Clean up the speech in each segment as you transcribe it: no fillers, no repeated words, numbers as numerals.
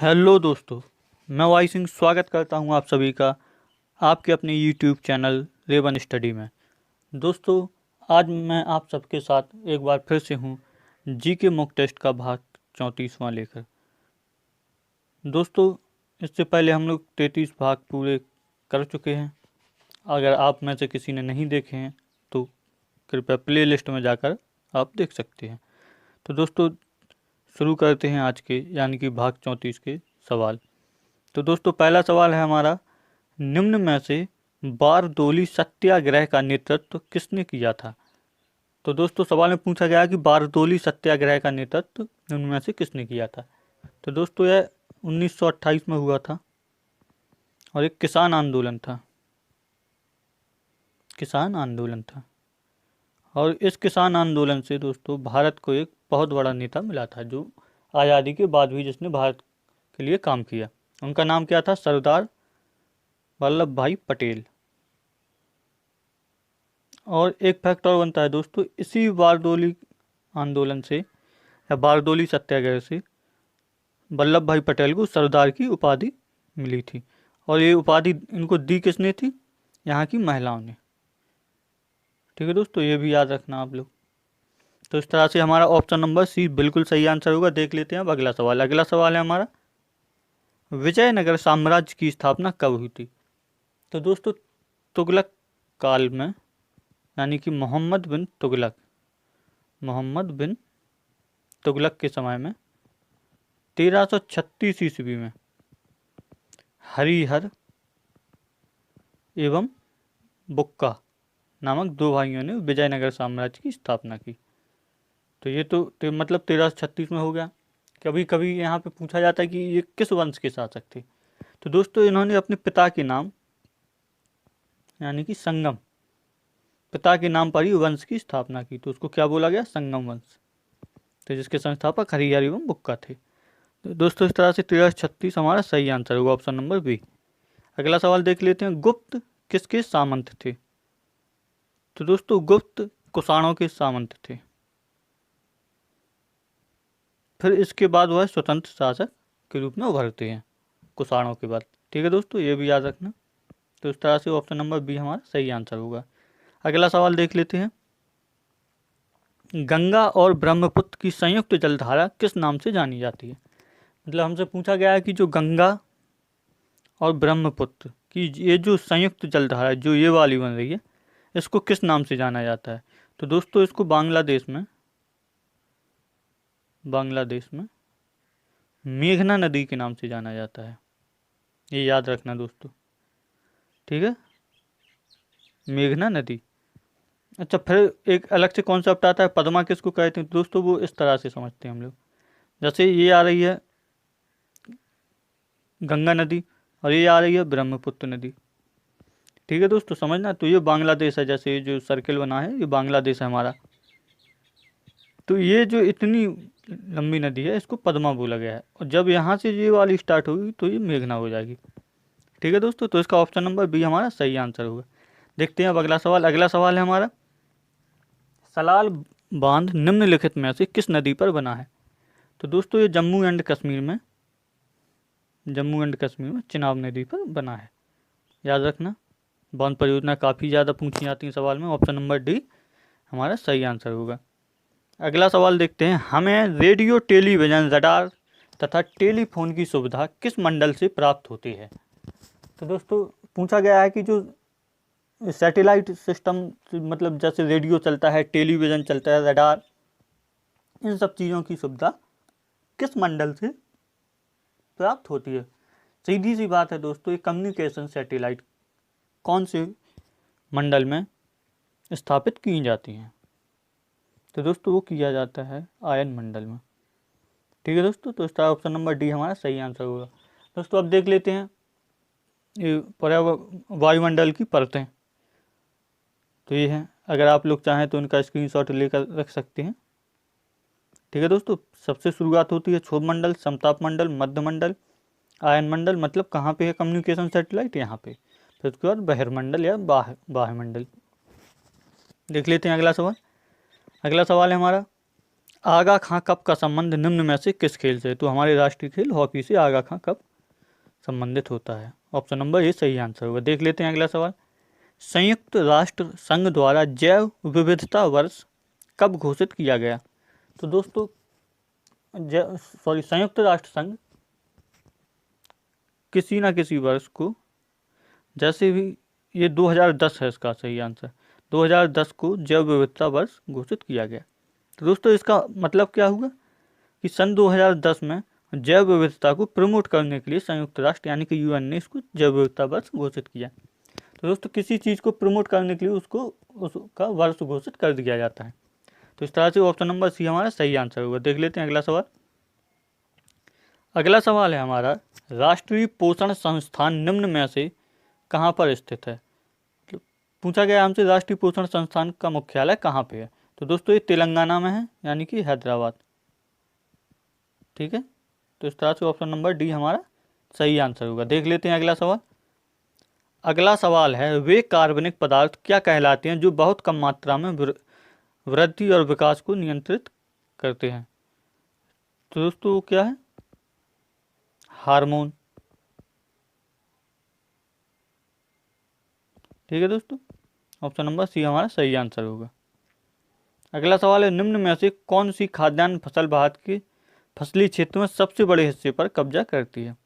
Hello दोस्तों, मैं Y Singh स्वागत करता हूं आप सभी का आपके अपने यूट्यूब चैनल रेवन स्टडी में। दोस्तों, आज मैं आप सबके साथ एक बार फिर से हूं जी के मॉक टेस्ट का भाग 34वां लेकर। दोस्तों, इससे पहले हम लोग 33 भाग पूरे कर चुके हैं। अगर आप में से किसी ने नहीं देखे हैं तो कृपया प्ले लिस्ट में जाकर आप देख सकते हैं। तो दोस्तों, शुरू करते हैं आज के यानी कि भाग 34 के सवाल। तो दोस्तों, पहला सवाल है हमारा, निम्न में से बारदोली सत्याग्रह का नेतृत्व किसने किया था। तो दोस्तों, सवाल में पूछा गया कि बारदोली सत्याग्रह का नेतृत्व निम्न में से किसने किया था। तो दोस्तों, यह 1928 में हुआ था और एक किसान आंदोलन था। और इस किसान आंदोलन से दोस्तों भारत को एक बहुत बड़ा नेता मिला था, जो आज़ादी के बाद भी जिसने भारत के लिए काम किया। उनका नाम क्या था? सरदार वल्लभ भाई पटेल। और एक फैक्ट और बनता है दोस्तों, इसी बारदोली आंदोलन से या बारदोली सत्याग्रह से वल्लभ भाई पटेल को सरदार की उपाधि मिली थी। और ये उपाधि इनको दी किसने थी? यहाँ की महिलाओं ने। ठीक है दोस्तों, ये भी याद रखना आप लोग। तो इस तरह से हमारा ऑप्शन नंबर सी बिल्कुल सही आंसर होगा। देख लेते हैं अब अगला सवाल। अगला सवाल है हमारा, विजयनगर साम्राज्य की स्थापना कब हुई थी। तो दोस्तों, तुगलक काल में, यानी कि मोहम्मद बिन तुगलक के समय में 1336 ईस्वी में हरिहर एवं बुक्का नामक दो भाइयों ने विजयनगर साम्राज्य की स्थापना की। तो ये तो मतलब 1336 में हो गया। कभी कभी यहाँ पे पूछा जाता है कि ये किस वंश के शासक थे। तो दोस्तों, इन्होंने अपने पिता के नाम यानी कि संगम, पिता के नाम पर ही वंश की स्थापना की, तो उसको क्या बोला गया? संगम वंश। तो जिसके संस्थापक हरिहर एवं बुक्का थे। तो दोस्तों, इस तरह से 1336 हमारा सही आंसर होगा, ऑप्शन नंबर बी। अगला सवाल देख लेते हैं, गुप्त किसके सामंत थे। तो दोस्तों, गुप्त कुषाणों के सामंत थे। फिर इसके बाद वह स्वतंत्र शासक के रूप में उभरते हैं कुषाणों के बाद। ठीक है दोस्तों, ये भी याद रखना। तो इस तरह से ऑप्शन नंबर बी हमारा सही आंसर होगा। अगला सवाल देख लेते हैं, गंगा और ब्रह्मपुत्र की संयुक्त जलधारा किस नाम से जानी जाती है। मतलब हमसे पूछा गया है कि जो गंगा और ब्रह्मपुत्र की ये जो संयुक्त जलधारा जो ये वाली बन रही है, इसको किस नाम से जाना जाता है। तो दोस्तों, इसको बांग्लादेश में मेघना नदी के नाम से जाना जाता है। ये याद रखना दोस्तों, ठीक है, मेघना नदी। अच्छा, फिर एक अलग से कॉन्सेप्ट आता है, पद्मा किसको कहते हैं। दोस्तों, वो इस तरह से समझते हैं हम लोग, जैसे ये आ रही है गंगा नदी और ये आ रही है ब्रह्मपुत्र नदी। ठीक है दोस्तों, समझना। तो ये बांग्लादेश है, जैसे ये जो सर्किल बना है ये बांग्लादेश है हमारा। तो ये जो इतनी लंबी नदी है इसको पद्मा बोला गया है, और जब यहाँ से ये वाली स्टार्ट होगी तो ये मेघना हो जाएगी। ठीक है दोस्तों, तो इसका ऑप्शन नंबर बी हमारा सही आंसर होगा। देखते हैं अब अगला सवाल। अगला सवाल है हमारा, सलाल बांध निम्नलिखित में से किस नदी पर बना है। तो दोस्तों, ये जम्मू एंड कश्मीर में चिनाब नदी पर बना है। याद रखना, बांध परियोजना काफ़ी ज़्यादा पूछी जाती है सवाल में। ऑप्शन नंबर डी हमारा सही आंसर होगा। अगला सवाल देखते हैं, हमें रेडियो, टेलीविज़न, रडार तथा टेलीफोन की सुविधा किस मंडल से प्राप्त होती है। तो दोस्तों, पूछा गया है कि जो सैटेलाइट सिस्टम, मतलब जैसे रेडियो चलता है, टेलीविज़न चलता है, रडार, इन सब चीज़ों की सुविधा किस मंडल से प्राप्त होती है। सीधी सी बात है दोस्तों, ये कम्युनिकेशन सैटेलाइट कौन से मंडल में स्थापित की जाती हैं। तो दोस्तों, वो किया जाता है आयन मंडल में। ठीक है दोस्तों, तो इसका ऑप्शन नंबर डी हमारा सही आंसर होगा। दोस्तों, अब देख लेते हैं ये वायुमंडल की परतें। तो ये है, अगर आप लोग चाहें तो इनका स्क्रीनशॉट लेकर रख सकते हैं। ठीक है दोस्तों, सबसे शुरुआत होती है क्षोभ मंडल, समताप मंडल, मध्य मंडल, आयन मंडल। मतलब कहाँ पे है कम्युनिकेशन सैटेलाइट? यहाँ पे। फिर उसके बाद बहिर्मंडल या बाह्य मंडल। देख लेते हैं अगला सवाल। अगला सवाल है हमारा, आगा खां कप का संबंध निम्न में से किस खेल से? तो हमारे राष्ट्रीय खेल हॉकी से आगा खां कप संबंधित होता है। ऑप्शन नंबर ए सही आंसर होगा। देख लेते हैं अगला सवाल। संयुक्त राष्ट्र संघ द्वारा जैव विविधता वर्ष कब घोषित किया गया? तो दोस्तों संयुक्त राष्ट्र संघ किसी ना किसी वर्ष को, जैसे भी ये 2010 है इसका सही आंसर, 2010 को जैव विविधता वर्ष घोषित किया गया। तो दोस्तों इसका मतलब क्या हुआ कि सन 2010 में जैव विविधता को प्रमोट करने के लिए संयुक्त राष्ट्र यानी कि यूएन ने इसको जैव विविधता वर्ष घोषित किया। तो दोस्तों किसी चीज़ को प्रमोट करने के लिए उसका वर्ष घोषित कर दिया जाता है। तो इस तरह से ऑप्शन नंबर सी हमारा सही आंसर होगा। देख लेते हैं अगला सवाल। अगला सवाल है हमारा, राष्ट्रीय पोषण संस्थान निम्न में से कहाँ पर स्थित है? पूछा गया हमसे राष्ट्रीय पोषण संस्थान का मुख्यालय कहाँ पे है? तो दोस्तों ये तेलंगाना में है यानी कि हैदराबाद। ठीक है, तो इस तरह से ऑप्शन नंबर डी हमारा सही आंसर होगा। देख लेते हैं अगला सवाल। अगला सवाल है, वे कार्बनिक पदार्थ क्या कहलाते हैं जो बहुत कम मात्रा में वृद्धि और विकास को नियंत्रित करते हैं? तो दोस्तों वो क्या है? हार्मोन। ठीक है दोस्तों, ऑप्शन नंबर सी हमारा सही आंसर होगा। अगला सवाल है, निम्न में से कौन सी खाद्यान्न फसल भारत के फसली क्षेत्र में सबसे बड़े हिस्से पर कब्जा करती है?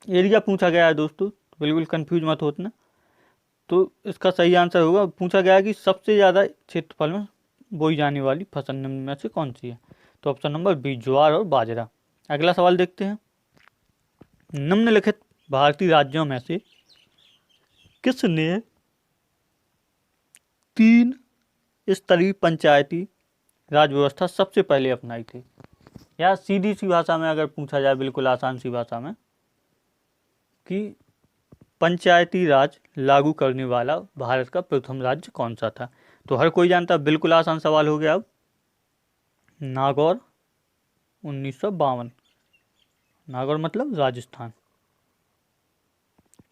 एरिया पूछा गया है दोस्तों, बिल्कुल कंफ्यूज मत होना। तो इसका सही आंसर होगा, पूछा गया है कि सबसे ज़्यादा क्षेत्रफल में बोई जाने वाली फसल निम्न में से कौन सी है? तो ऑप्शन नंबर बी ज्वार और बाजरा। अगला सवाल देखते हैं, निम्नलिखित भारतीय राज्यों में से किसने 3 स्तरीय पंचायती राज व्यवस्था सबसे पहले अपनाई थी? या सीधी सी भाषा में अगर पूछा जाए, बिल्कुल आसान सी भाषा में, कि पंचायती राज लागू करने वाला भारत का प्रथम राज्य कौन सा था? तो हर कोई जानता है, बिल्कुल आसान सवाल हो गया। अब नागौर 1952। नागौर मतलब राजस्थान।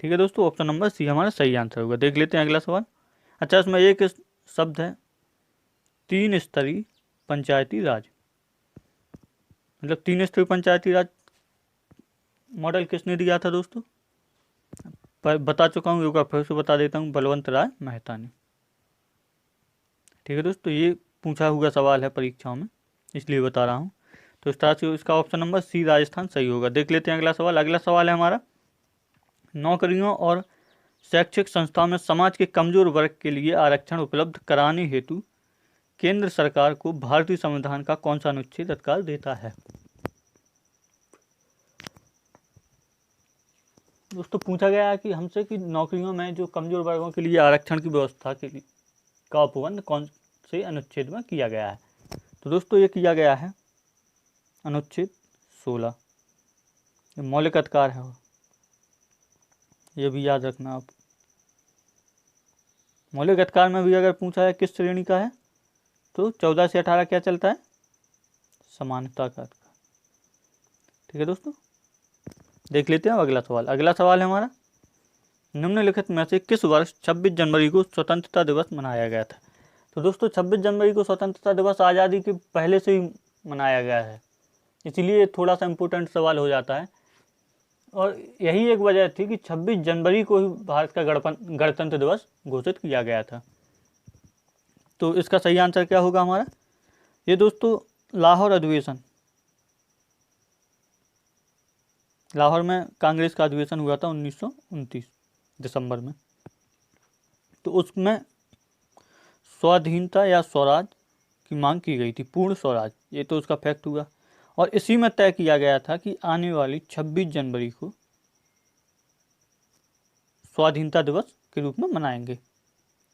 ठीक है दोस्तों, ऑप्शन नंबर सी हमारा सही आंसर होगा। देख लेते हैं अगला सवाल। अच्छा, इसमें एक शब्द है 3 स्तरीय पंचायती राज, मतलब 3 स्तरीय पंचायती राज मॉडल किसने दिया था दोस्तों? बता चुका हूँ, एक फिर से बता देता हूँ, बलवंत राय मेहता ने। ठीक है दोस्तों, ये पूछा हुआ सवाल है परीक्षाओं में, इसलिए बता रहा हूँ। तो इस तरह से इसका ऑप्शन नंबर सी राजस्थान सही होगा। देख लेते हैं अगला सवाल। अगला सवाल है हमारा, नौकरियों और शैक्षिक संस्थाओं में समाज के कमजोर वर्ग के लिए आरक्षण उपलब्ध कराने हेतु केंद्र सरकार को भारतीय संविधान का कौन सा अनुच्छेद अधिकार देता है? दोस्तों पूछा गया है कि हमसे कि नौकरियों में जो कमजोर वर्गों के लिए आरक्षण की व्यवस्था के लिए का उपबंध कौन से अनुच्छेद में किया गया है? तो दोस्तों ये किया गया है अनुच्छेद 16। ये मौलिक अधिकार है, ये भी याद रखना आप। मौलिक अधिकार में भी अगर पूछा है किस श्रेणी का है, तो 14 से 18 क्या चलता है? समानता का अधिकार। ठीक है दोस्तों, देख लेते हैं अगला सवाल। अगला सवाल है हमारा, निम्नलिखित में से किस वर्ष 26 जनवरी को स्वतंत्रता दिवस मनाया गया था? तो दोस्तों 26 जनवरी को स्वतंत्रता दिवस आज़ादी के पहले से ही मनाया गया है, इसीलिए थोड़ा सा इम्पोर्टेंट सवाल हो जाता है। और यही एक वजह थी कि 26 जनवरी को ही भारत का गणतंत्र दिवस घोषित किया गया था। तो इसका सही आंसर क्या होगा हमारा? ये दोस्तों लाहौर अधिवेशन, लाहौर में कांग्रेस का अधिवेशन हुआ था 1929 दिसंबर में। तो उसमें स्वाधीनता या स्वराज की मांग की गई थी, पूर्ण स्वराज, ये तो उसका फैक्ट हुआ। और इसी में तय किया गया था कि आने वाली 26 जनवरी को स्वाधीनता दिवस के रूप में मनाएंगे।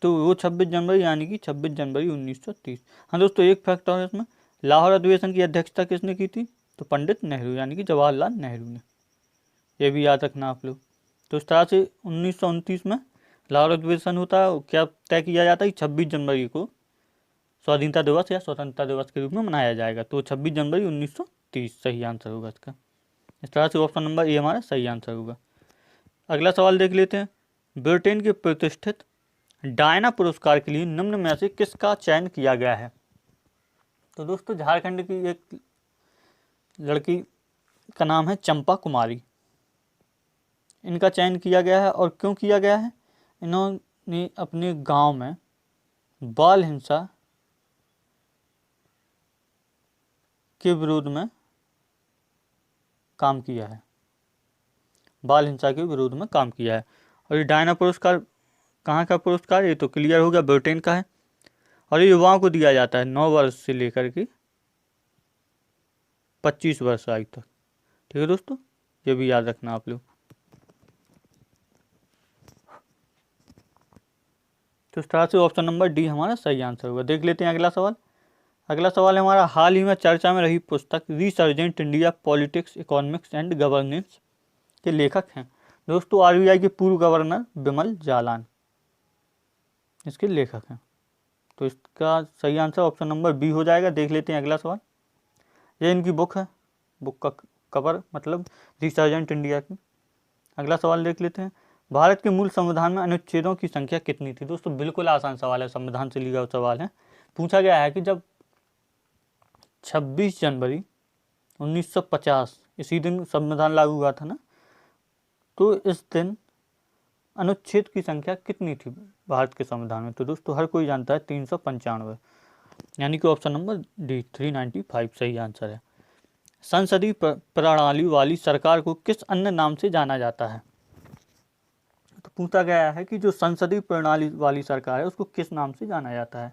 तो वो 26 जनवरी यानी कि 26 जनवरी 1930। हाँ दोस्तों, एक फैक्ट और इसमें, लाहौर अधिवेशन की अध्यक्षता किसने की थी? तो पंडित नेहरू यानी कि जवाहरलाल नेहरू ने। ये भी याद रखना आप लोग। तो इस तरह से 1929 में लाहौर अधिवेशन होता है। क्या तय किया जाता है कि 26 जनवरी को स्वाधीनता दिवस या स्वतंत्रता दिवस के रूप में मनाया जाएगा। तो 26 जनवरी 1930 सही आंसर होगा इसका। इस तरह से ऑप्शन नंबर ए हमारा सही आंसर होगा। अगला सवाल देख लेते हैं, ब्रिटेन के प्रतिष्ठित डायना पुरस्कार के लिए निम्न में से किसका चयन किया गया है? तो दोस्तों झारखंड की एक लड़की का नाम है चंपा कुमारी। इनका चयन किया गया है, और क्यों किया गया है? इन्होंने अपने गांव में बाल हिंसा के विरोध में काम किया है, बाल हिंसा के विरोध में काम किया है। और ये डायना पुरस्कार कहाँ का पुरस्कार? ये तो क्लियर हो गया, ब्रिटेन का है। और ये युवाओं को दिया जाता है 9 वर्ष से लेकर के 25 वर्ष आयु तक। ठीक है दोस्तों, ये भी याद रखना आप लोग। तो इस तरह से ऑप्शन नंबर डी हमारा सही आंसर होगा। देख लेते हैं अगला सवाल। अगला सवाल है हमारा, हाल ही में चर्चा में रही पुस्तक resurgent India politics, economics and governance के लेखक हैं। दोस्तों आरबीआई के पूर्व गवर्नर बिमल जालान इसके लेखक हैं। तो इसका सही आंसर ऑप्शन नंबर बी हो जाएगा। देख लेते हैं अगला सवाल। ये इनकी बुक है, बुक का कवर मतलब रिसर्जेंट इंडिया की। अगला सवाल देख लेते हैं। भारत के मूल संविधान में अनुच्छेदों की संख्या कितनी थी? दोस्तों बिल्कुल आसान सवाल है, संविधान से लिया हुआ सवाल है। पूछा गया है कि जब 26 जनवरी 1950 इसी दिन संविधान लागू हुआ था ना, तो इस दिन अनुच्छेद की संख्या कितनी थी भारत के संविधान में? तो दोस्तों हर कोई जानता है 395, यानी कि ऑप्शन नंबर डी 395 सही आंसर है। संसदीय प्रणाली वाली सरकार को किस अन्य नाम से जाना जाता है? तो पूछा गया है कि जो संसदीय प्रणाली वाली सरकार है उसको किस नाम से जाना जाता है?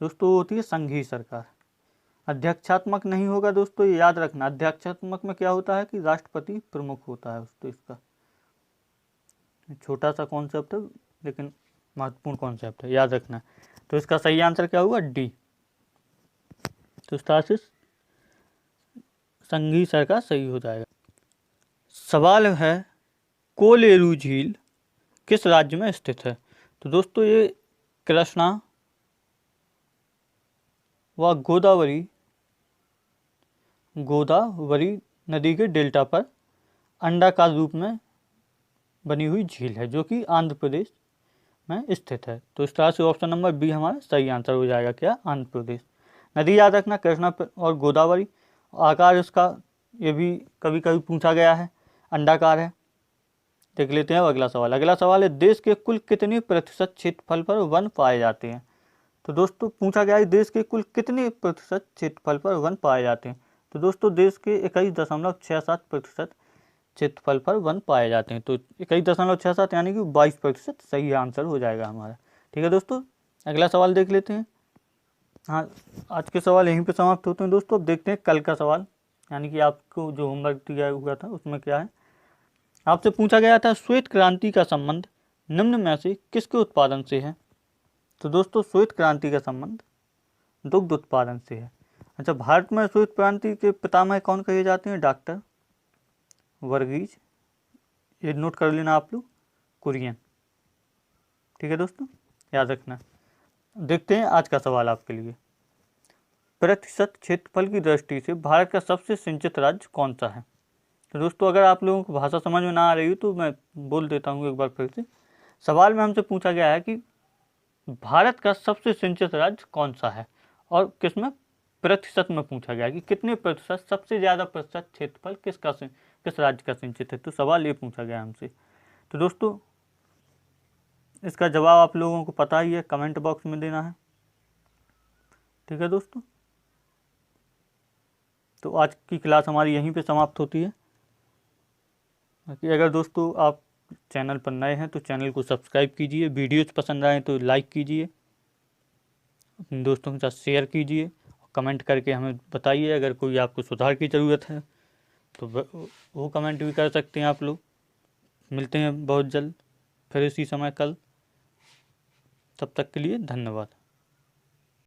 दोस्तों होती है संघीय सरकार। अध्यक्षात्मक नहीं होगा दोस्तों, ये याद रखना। अध्यक्षात्मक में क्या होता है कि राष्ट्रपति प्रमुख होता है। तो इसका छोटा सा कॉन्सेप्ट है लेकिन महत्वपूर्ण कॉन्सेप्ट है, याद रखना। तो इसका सही आंसर क्या हुआ? डी। तो इस तरह से संघीय सरकार सही हो जाएगा। सवाल है, कोलेरू झील किस राज्य में स्थित है? तो दोस्तों ये कृष्णा व गोदावरी नदी के डेल्टा पर अंडाकार रूप में बनी हुई झील है, जो कि आंध्र प्रदेश में स्थित है। तो इस तरह से ऑप्शन नंबर बी हमारा सही आंसर हो जाएगा। क्या? आंध्र प्रदेश। नदी याद रखना कृष्णा और गोदावरी। आकार इसका ये भी कभी कभी पूछा गया है, अंडाकार है। देख लेते हैं अगला सवाल। अगला सवाल है, देश के कुल कितने प्रतिशत क्षेत्रफल पर वन पाए जाते हैं? तो दोस्तों पूछा गया है देश के कुल कितने प्रतिशत क्षेत्रफल पर वन पाए जाते हैं? तो दोस्तों देश के 21.67% क्षेत्रफल पर वन पाए जाते हैं। तो 21.67 यानी कि 22% सही आंसर हो जाएगा हमारा। ठीक है दोस्तों, अगला सवाल देख लेते हैं। हाँ, आज के सवाल यहीं पे समाप्त होते हैं दोस्तों। अब देखते हैं कल का सवाल, यानी कि आपको जो होमवर्क दिया हुआ था उसमें क्या है। आपसे पूछा गया था श्वेत क्रांति का संबंध निम्न में से किसके उत्पादन से है? तो दोस्तों श्वेत क्रांति का संबंध दुग्ध उत्पादन से है। अच्छा, भारत में श्वेत क्रांति के पितामह कौन कहे जाते हैं? डॉक्टर वर्गीज, ये नोट कर लेना आप लोग, कुरियन। ठीक है दोस्तों, याद रखना। देखते हैं आज का सवाल आपके लिए। प्रतिशत क्षेत्रफल की दृष्टि से भारत का सबसे सिंचित राज्य कौन सा है? तो दोस्तों अगर आप लोगों को भाषा समझ में ना आ रही हो तो मैं बोल देता हूँ एक बार फिर से। सवाल में हमसे पूछा गया है कि भारत का सबसे सिंचित राज्य कौन सा है, और किसमें प्रतिशत में पूछा गया है कि कितने प्रतिशत, सबसे ज़्यादा प्रतिशत क्षेत्रफल किस राज्य का सिंचित है। तो सवाल ये पूछा गया हमसे। तो दोस्तों इसका जवाब आप लोगों को पता ही है, कमेंट बॉक्स में देना है। ठीक है दोस्तों, तो आज की क्लास हमारी यहीं पे समाप्त होती है। बाकी अगर दोस्तों आप चैनल पर नए हैं तो चैनल को सब्सक्राइब कीजिए, वीडियोज पसंद आए तो लाइक कीजिए, अपने दोस्तों के साथ शेयर कीजिए, कमेंट करके हमें बताइए। अगर कोई आपको सुधार की ज़रूरत है तो वो कमेंट भी कर सकते हैं आप लोग। मिलते हैं बहुत जल्द फिर इसी समय कल, तब तक के लिए धन्यवाद।